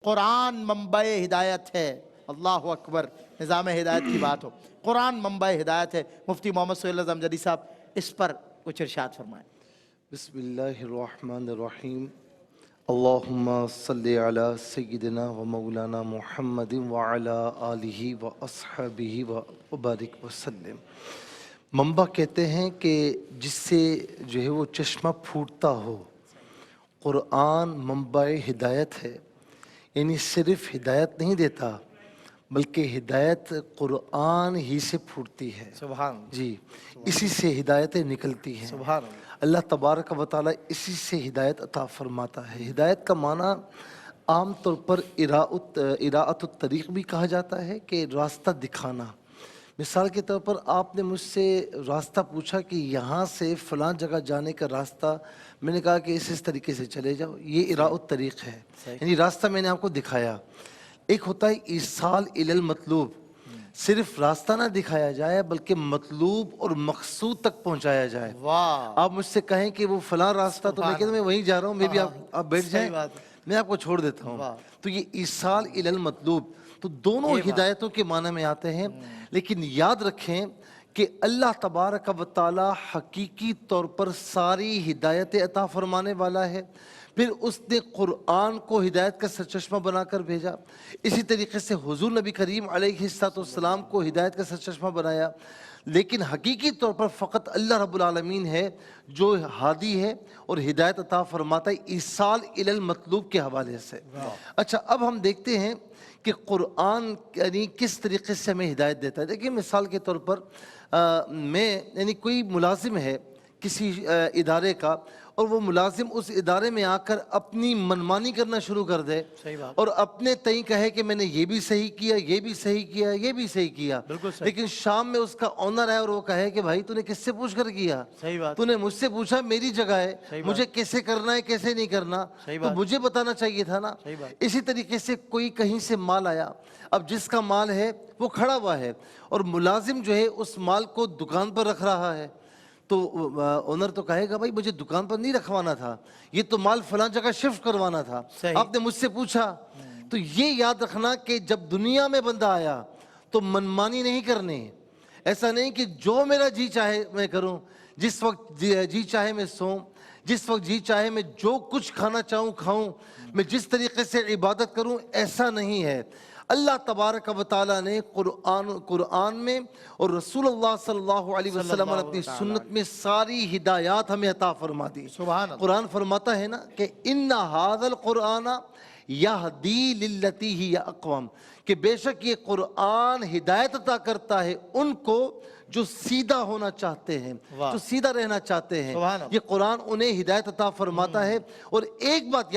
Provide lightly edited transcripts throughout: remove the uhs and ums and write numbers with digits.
قرآن منبع ہدایت ہے. اللہ اکبر. نظام ہدایت کی بات ہو. قرآن منبع ہدایت ہے. مفتی محمد سہیل اعظم جدی صاحب اس پر کچھ ارشاد فرمائیں. بسم اللہ الرحمن الرحیم. اللہم صلی علی سیدنا و مولانا محمد وعلی آلہ و اصحابہ و بارک وسلم. منبع کہتے ہیں کہ جس سے جو ہے وہ چشمہ پھوٹتا ہو. قرآن منبع ہدایت ہے، یعنی صرف ہدایت نہیں دیتا بلکہ ہدایت قرآن ہی سے پھوٹتی ہے. سبحان اللہ. جی، اسی سے ہدایتیں نکلتی ہیں. سبحان اللہ. اللہ تبارک و تعالیٰ اسی سے ہدایت عطا فرماتا ہے. ہدایت کا معنی عام طور پر اراءۃ الطریق بھی کہا جاتا ہے کہ راستہ دکھانا. مثال کے طور پر آپ نے مجھ سے راستہ پوچھا کہ یہاں سے فلاں جگہ جانے کا راستہ، میں نے کہا کہ اس طریقے سے چلے جاؤ، یہ اراء الطریق ہے، یعنی راستہ میں نے آپ کو دکھایا. ایک ہوتا ہے ایصال الی المطلوب، صرف راستہ نہ دکھایا جائے بلکہ مطلوب اور مقصود تک پہنچایا جائے. واہ. آپ مجھ سے کہیں کہ وہ فلاں راستہ، تو میں کہتا ہوں میں وہیں جا رہا ہوں، میں بھی آپ بیٹھ جائیں، میں آپ کو چھوڑ دیتا ہوں. تو یہ ایصال الی المطلوب، تو دونوں ہدایتوں کے معنی میں آتے ہیں. لیکن یاد رکھیں کہ اللہ تبارک و تعالی حقیقی طور پر ساری ہدایتیں عطا فرمانے والا ہے. پھر اس نے قرآن کو ہدایت کا سرچشمہ بنا کر بھیجا. اسی طریقے سے حضور نبی کریم علیہ السلام کو ہدایت کا سرچشمہ بنایا. لیکن حقیقی طور پر فقط اللہ رب العالمین ہے جو ہادی ہے اور ہدایت عطا فرماتا ہے ایصال الی المطلوب کے حوالے سے. اچھا، اب ہم دیکھتے ہیں کہ قرآن یعنی کس طریقے سے ہمیں ہدایت دیتا ہے. دیکھیں مثال کے طور پر میں یعنی کوئی ملازم ہے کسی ادارے کا، اور وہ ملازم اس ادارے میں آ کر اپنی منمانی کرنا شروع کر دے اور اپنے تئیں کہے کہ میں نے یہ بھی صحیح کیا، یہ بھی صحیح کیا، یہ بھی صحیح کیا. لیکن شام میں اس کا آنر ہے اور وہ کہے کہ بھائی تو نے کس سے پوچھ کر کیا؟ تو نے مجھ سے پوچھا، میری جگہ ہے، مجھے کیسے کرنا ہے کیسے نہیں کرنا تو مجھے بتانا چاہیے تھا نا. اسی طریقے سے کوئی کہیں سے مال آیا، اب جس کا مال ہے وہ کھڑا ہوا ہے اور ملازم جو ہے اس مال کو دکان پر رکھ رہا ہے، تو اونر تو کہے گا بھائی مجھے دکان پر نہیں رکھوانا تھا، یہ تو مال فلاں جگہ شفٹ کروانا تھا، آپ نے مجھ سے پوچھا. تو یہ یاد رکھنا کہ جب دنیا میں بندہ آیا تو منمانی نہیں کرنی. ایسا نہیں کہ جو میرا جی چاہے میں کروں، جس وقت جی چاہے میں سوؤں، جس وقت جی چاہے میں جو کچھ کھانا چاہوں کھاؤں، میں جس طریقے سے عبادت کروں، ایسا نہیں ہے. اللہ تبارک و تعالیٰ نے قرآن میں اور رسول اللہ صلی اللہ علیہ وسلم نے اپنی سنت میں ساری ہدایات ہمیں عطا فرما دی. قرآن فرماتا ہے نا کہ اِنَّ هَذَا الْقُرْآنَ يَهْدِي لِلَّتِي هِيَ أَقْوَمُ، کہ بے شک یہ قرآن ہدایت عطا کرتا ہے ان کو جو سیدھا ہونا چاہتے ہیں، جو سیدھا رہنا چاہتے ہیں. یہ قرآن انہیں ہدایت عطا فرماتا ہے. اور ایک بات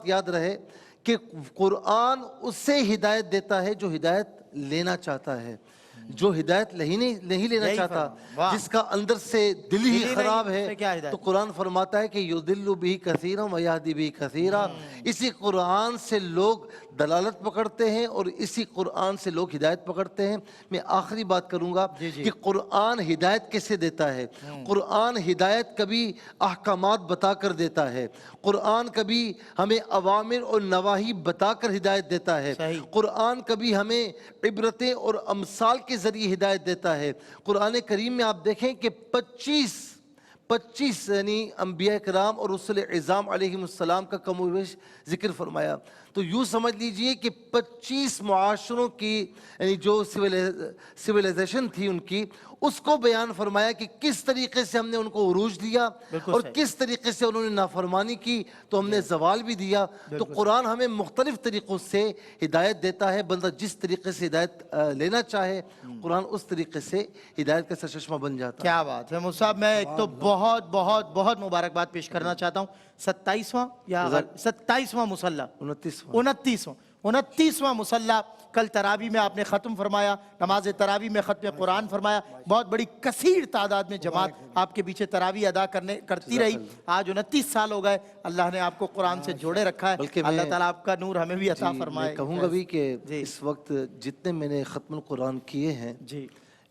یاد رہے کہ قرآن اس سے ہدایت دیتا ہے جو ہدایت لینا چاہتا ہے. جو ہدایت نہیں لینا چاہتا، جس کا اندر سے دل ہی خراب ہے، تو قرآن فرماتا ہے کہ یضل بہ کثیرا ویہدی بہ کثیرا. اسی قرآن سے لوگ دلالت پکڑتے ہیں اور اسی قرآن سے لوگ ہدایت پکڑتے ہیں. میں آخری بات کروں گا کہ قرآن ہدایت کیسے دیتا ہے. قرآن ہدایت کبھی احکامات بتا کر دیتا ہے، قرآن کبھی ہمیں اوامر اور نواہی بتا کر ہدایت دیتا ہے، قرآن کبھی ہمیں عبرتیں اور امثال کے ذریعے ہدایت دیتا ہے. قرآن کریم میں آپ دیکھیں کہ 25 یعنی انبیاء کرام اور رسل اعظام علیہ السلام کا کم و بیش ذکر فرمایا. تو یوں سمجھ لیجئے کہ 25 معاشروں کی یعنی جو سویلائزیشن تھی ان کی، اس کو بیان فرمایا کہ کس طریقے سے ہم نے ان کو عروج دیا اور کس طریقے سے انہوں نے نافرمانی کی تو ہم نے زوال بھی دیا. تو قرآن ہمیں مختلف طریقوں سے ہدایت دیتا ہے. بندہ جس طریقے سے ہدایت لینا چاہے قرآن اس طریقے سے ہدایت کا سرچشمہ بن جاتا ہے. کیا بات ہے صاحب. میں ایک تو بہت بہت بہت مبارکباد پیش کرنا چاہتا ہوں. 27واں مصلی، 29واں مصلی کل تراویح میں آپ نے ختم فرمایا، نماز تراویح میں ختم قرآن فرمایا. بہت بڑی کثیر تعداد میں جماعت آپ کے پیچھے تراویح ادا کرتی رہی. آج 29 سال ہو گئے اللہ نے آپ کو قرآن سے جوڑے رکھا ہے. اللہ تعالیٰ آپ کا نور ہمیں بھی عطا فرمائے. میں کہوں گا بھی کہ اس وقت جتنے میں نے ختم القرآن کیے ہیں،